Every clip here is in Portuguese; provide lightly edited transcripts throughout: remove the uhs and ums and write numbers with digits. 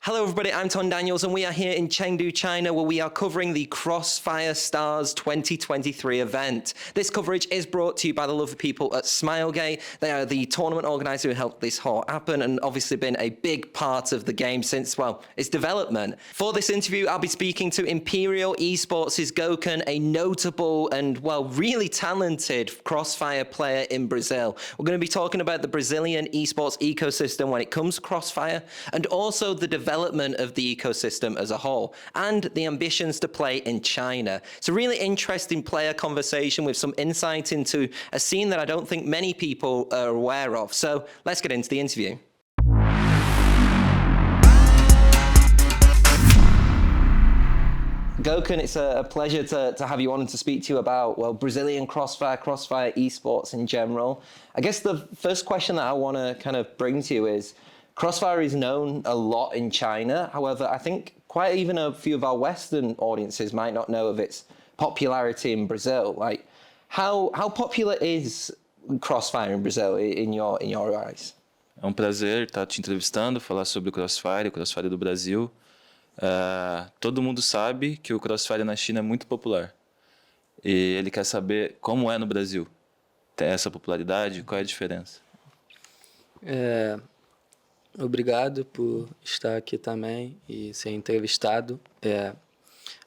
Hello everybody, I'm Tom Daniels and we are here in Chengdu, China, where we are covering the Crossfire Stars 2023 event. This coverage is brought to you by the lovely people at Smilegate. They are the tournament organizer who helped this whole happen and obviously been a big part of the game since, well, its development. For this interview, I'll be speaking to Imperial Esports' Goken, a notable and, well, really talented Crossfire player in Brazil. We're going to be talking about the Brazilian esports ecosystem when it comes to Crossfire and also the development of the ecosystem as a whole and the ambitions to play in China. It's a really interesting player conversation with some insight into a scene that I don't think many people are aware of. So let's get into the interview. Goken, it's a pleasure to have you on and to speak to you about, well, Brazilian Crossfire esports in general. I guess the first question that I want to kind of bring to you is, Crossfire is known a lot in China. However, I think quite even a few of our Western audiences might not know of its popularity in Brazil. Like, how popular is Crossfire in Brazil in your eyes? É prazer estar te entrevistando, falar sobre o Crossfire do Brasil. Todo mundo sabe que o Crossfire na China é muito popular. E ele quer saber como é no Brasil. Tem essa popularidade? Qual é a diferença? Obrigado por estar aqui também e ser entrevistado.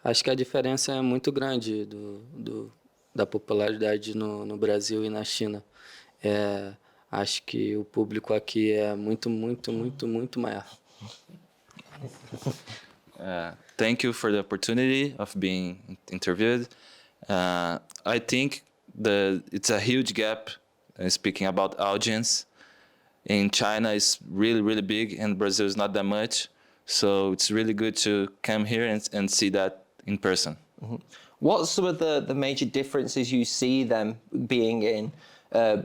Acho que a diferença é muito grande da popularidade no Brasil e na China. Acho que o público aqui é muito maior. Thank you for the opportunity of being interviewed. I think it's a huge gap, speaking about audience. In China, it's really big, and Brazil is not that much. So it's really good to come here and see that in person. Mm-hmm. What's some of the major differences you see them being in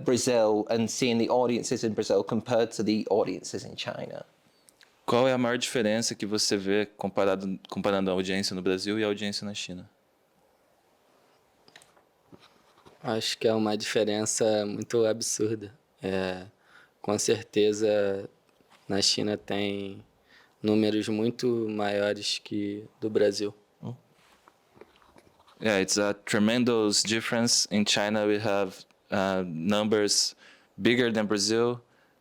Brazil and seeing the audiences in Brazil compared to the audiences in China? Qual é a maior diferença que você vê comparando a audiência no Brasil e a audiência na China? Acho que é uma diferença muito absurda. Com certeza, na China tem números muito maiores que do Brasil. Yeah, it's a tremendous difference. In China, we have numbers bigger than Brazil,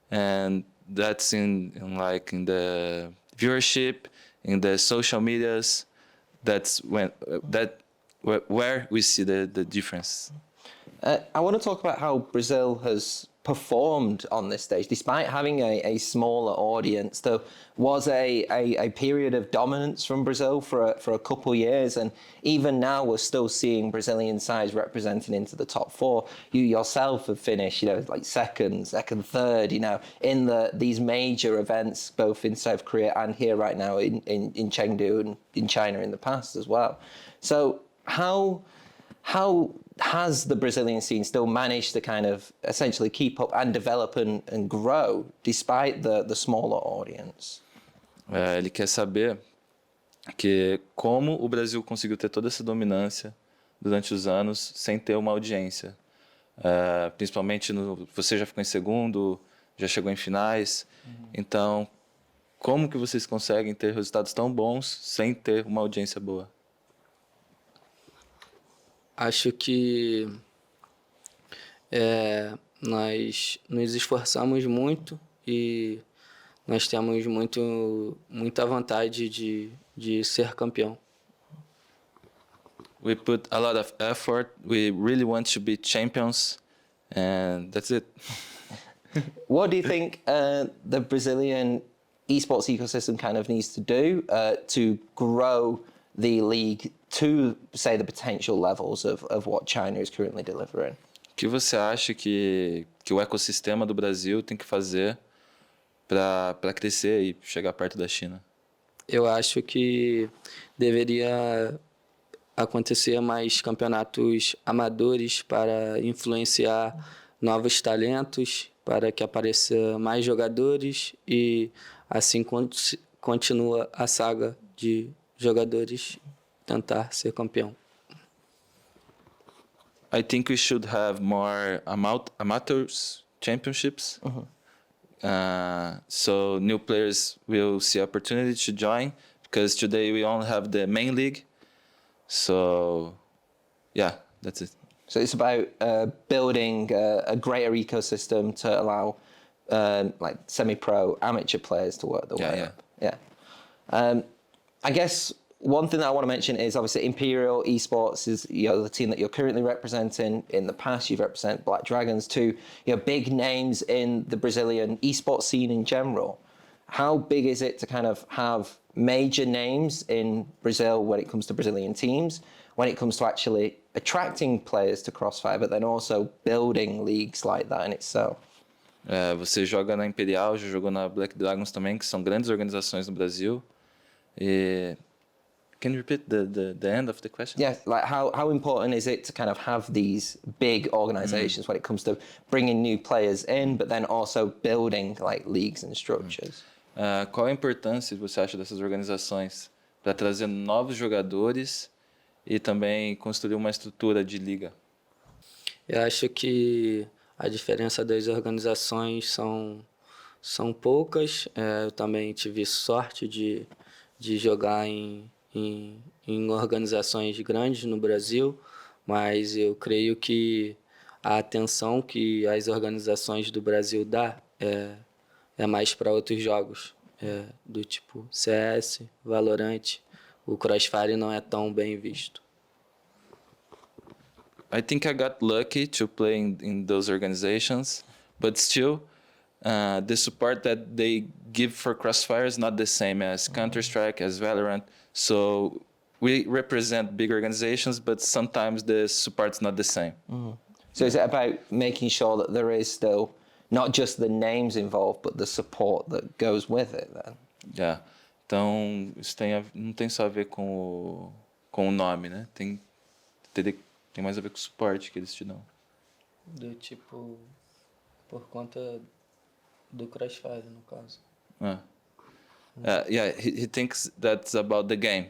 and that's in the viewership, in the social medias. That's where we see the difference. I want to talk about how Brazil has performed on this stage, despite having a smaller audience. There was a period of dominance from Brazil for a couple years, and even now we're still seeing Brazilian sides representing into the top four. You yourself have finished, like second, third, in these major events, both in South Korea and here right now in Chengdu and in China in the past as well. So how has the Brazilian scene still managed to kind of essentially keep up and develop and grow despite the smaller audience? Ele quer saber que como o Brasil conseguiu ter toda essa dominância durante os anos sem ter uma audiência. Principalmente você já ficou em segundo, já chegou em finais. Então, como que vocês conseguem ter resultados tão bons sem ter uma audiência boa? Acho que nós nos esforçamos muito e nós temos muita vontade de ser campeão. We put a lot of effort. We really want to be champions, and that's it. What do you think the Brazilian esports ecosystem kind of needs to do to grow the league to, say, the potential levels of what China is currently delivering? O que você acha que o ecossistema do Brasil tem que fazer para crescer e chegar perto da China? Eu acho que deveria acontecer mais campeonatos amadores para influenciar novos talentos, para que apareça mais jogadores e assim continua a saga de jogadores tentar ser campeão. I think we should have more amateurs championships. So new players will see opportunity to join because today we only have the main league. So yeah, that's it. So it's about building a greater ecosystem to allow like semi-pro amateur players to work their way up. Yeah. I guess one thing that I want to mention is obviously Imperial Esports is the team that you're currently representing. In the past, you've represented Black Dragons, two big names in the Brazilian esports scene in general. How big is it to kind of have major names in Brazil when it comes to Brazilian teams, when it comes to actually attracting players to Crossfire, but then also building leagues like that in itself? Você joga na Imperial, já jogou na Black Dragons também, que são grandes organizações no Brasil. E... Can you repeat the end of the question? Yeah, like how important is it to kind of have these big organizations when it comes to bringing new players in, but then also building like leagues and structures? Qual a importância você acha dessas organizações para trazer novos jogadores e também construir uma estrutura de liga? Eu acho que a diferença das organizações são poucas. Eu também tive sorte de jogar em organizações grandes no Brasil, mas eu creio que a atenção que as organizações do Brasil dá é mais para outros jogos, do tipo CS, Valorant. O Crossfire não é tão bem visto. I think I got lucky to play in those organizations, but still, the support that they give for Crossfire is not the same as Counter-Strike, as Valorant. So we represent big organizations, but sometimes the support's not the same. So is it about making sure that there is still not just the names involved, but the support that goes with it then? Yeah. Então, isso não tem só a ver com o nome, né? Tem mais a ver com o suporte que eles te dão. Do tipo, por conta do Crossfire, no caso. Yeah, he thinks that's about the game.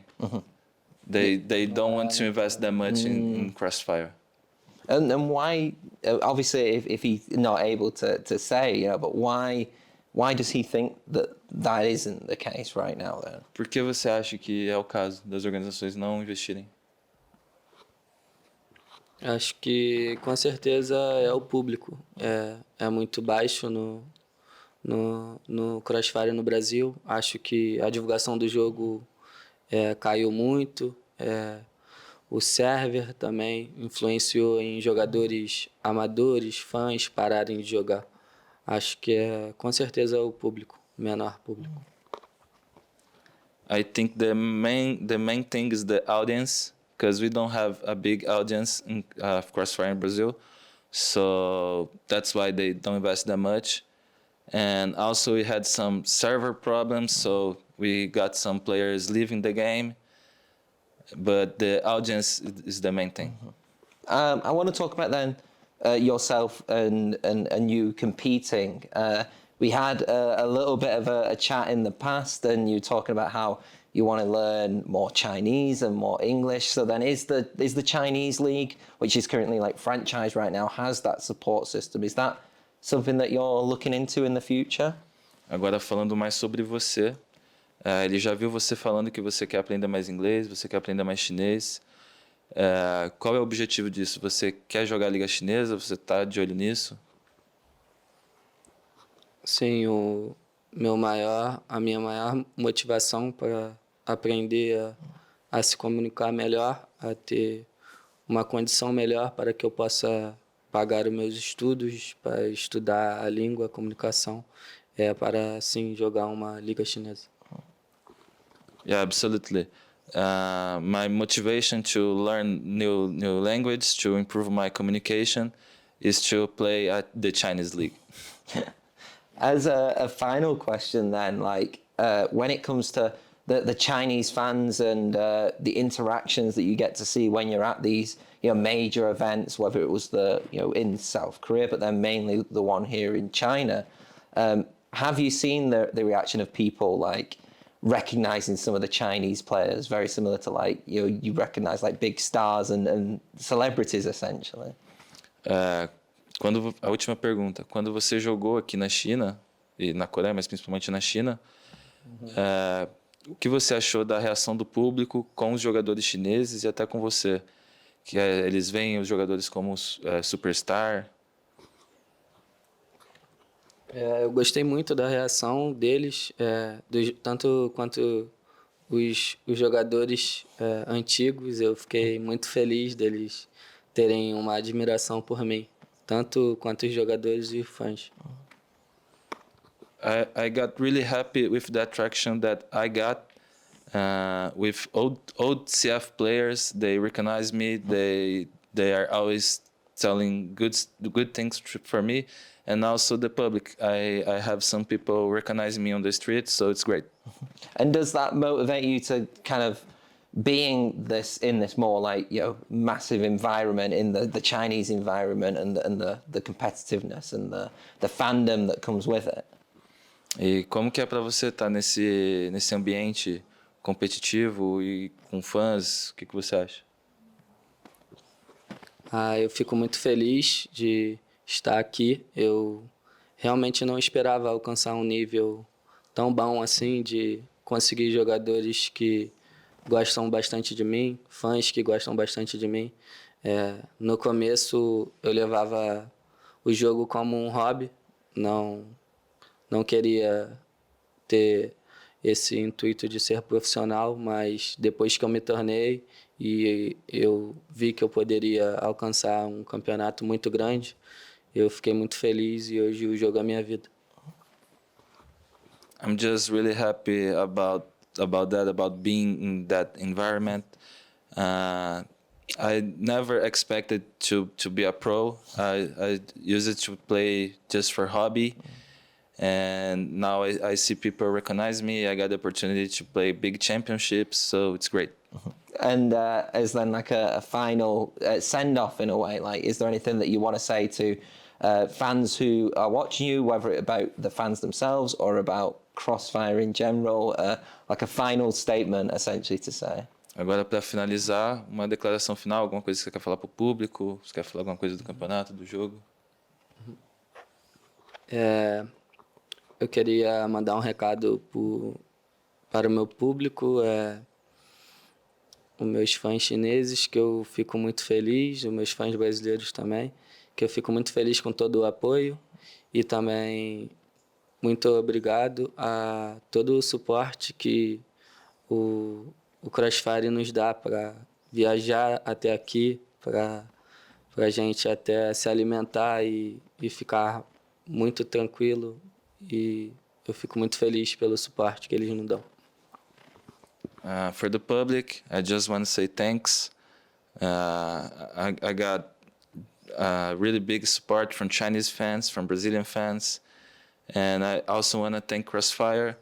They don't want to invest that much in Crossfire. And why? Obviously, if he's not able to say, but why does he think that isn't the case right now then? Por que você acha que é o caso das organizações não investirem? Acho que com certeza é o público. É muito baixo no Crossfire no Brasil. Acho que a divulgação do jogo caiu muito. O server também influenciou em jogadores amadores, fãs, pararem de jogar. Acho que com certeza o público, o menor público. I think the main thing is the audience, because we don't have a big audience of Crossfire in Brazil. So that's why they don't invest that much. And also we had some server problems, so we got some players leaving the game. But the audience is the main thing. I want to talk about then yourself and you competing. We had a little bit of a chat in the past, and you talking about how you want to learn more Chinese and more English. So then is the Chinese league, which is currently like franchised right now, has that support system? Is that something that you're looking into in the future? Agora falando mais sobre você, ele já viu você falando que você quer aprender mais inglês, você quer aprender mais chinês. Qual é o objetivo disso? Você quer jogar a Liga Chinesa? Você está de olho nisso? Sim, a minha maior motivação para aprender a se comunicar melhor, a ter uma condição melhor para que eu possa pagar os meus estudos, para estudar a língua, a comunicação, para assim jogar uma liga chinesa. Yeah, absolutely. My motivation to learn new language, to improve my communication, is to play at the Chinese league. As a final question then, like when it comes to the Chinese fans and the interactions that you get to see when you're at these major events, whether it was in South Korea, but then mainly the one here in China, have you seen the reaction of people like recognizing some of the Chinese players, very similar to like you recognize like big stars and celebrities essentially? A última pergunta. Quando você jogou aqui na China e na Coreia, mas principalmente na China. O que você achou da reação do público com os jogadores chineses e até com você? Que eles veem os jogadores como superstar? Eu gostei muito da reação deles, tanto quanto os jogadores antigos. Eu fiquei muito feliz deles terem uma admiração por mim, tanto quanto os jogadores e fãs. I got really happy with the traction that I got with old CF players. They recognize me. They are always telling good things for me, and also the public. I have some people recognize me on the street, so it's great. And does that motivate you to kind of being in this more like, massive environment, in the Chinese environment, and the competitiveness and the fandom that comes with it? E como que é para você estar nesse ambiente competitivo e com fãs? O que você acha? Eu fico muito feliz de estar aqui. Eu realmente não esperava alcançar um nível tão bom assim, de conseguir jogadores que gostam bastante de mim, fãs que gostam bastante de mim. No começo eu levava o jogo como um hobby, não queria ter esse intuito de ser profissional, mas depois que eu me tornei e eu vi que eu poderia alcançar um campeonato muito grande, eu fiquei muito feliz e hoje o jogo é a minha vida. I'm just really happy about being in that environment. I never expected to be a pro. I used it to play just for hobby. And now I see people recognize me. I got the opportunity to play big championships, so it's great. And as then like a final send-off in a way, like, is there anything that you want to say to fans who are watching you, whether it's about the fans themselves or about Crossfire in general, like a final statement essentially to say? Agora, para finalizar, uma declaração final, alguma coisa que você quer falar para o público? Você quer falar alguma coisa do campeonato, do jogo? Eu queria mandar um recado para o meu público, os meus fãs chineses, que eu fico muito feliz, os meus fãs brasileiros também, que eu fico muito feliz com todo o apoio, e também muito obrigado a todo o suporte que o Crossfire nos dá para viajar até aqui, para a gente até se alimentar e ficar muito tranquilo. E eu fico muito feliz pelo suporte que eles nos dão. For the public, I just want to say thanks. I got really big support from Chinese fans, from Brazilian fans, and I also want to thank Crossfire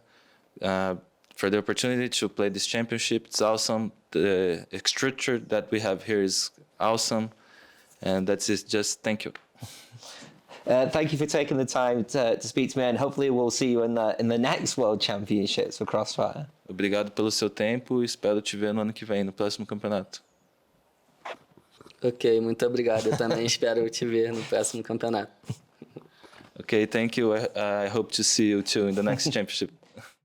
for the opportunity to play this championship. It's awesome. The structure that we have here is awesome, and that's it. Just thank you. Thank you for taking the time to speak to me, and hopefully we'll see you in the next World Championships for Crossfire. Obrigado pelo seu tempo e espero te ver no ano que vem, no próximo campeonato. Ok, muito obrigado. Eu também espero te ver no próximo campeonato. Okay, thank you. I hope to see you too in the next championship.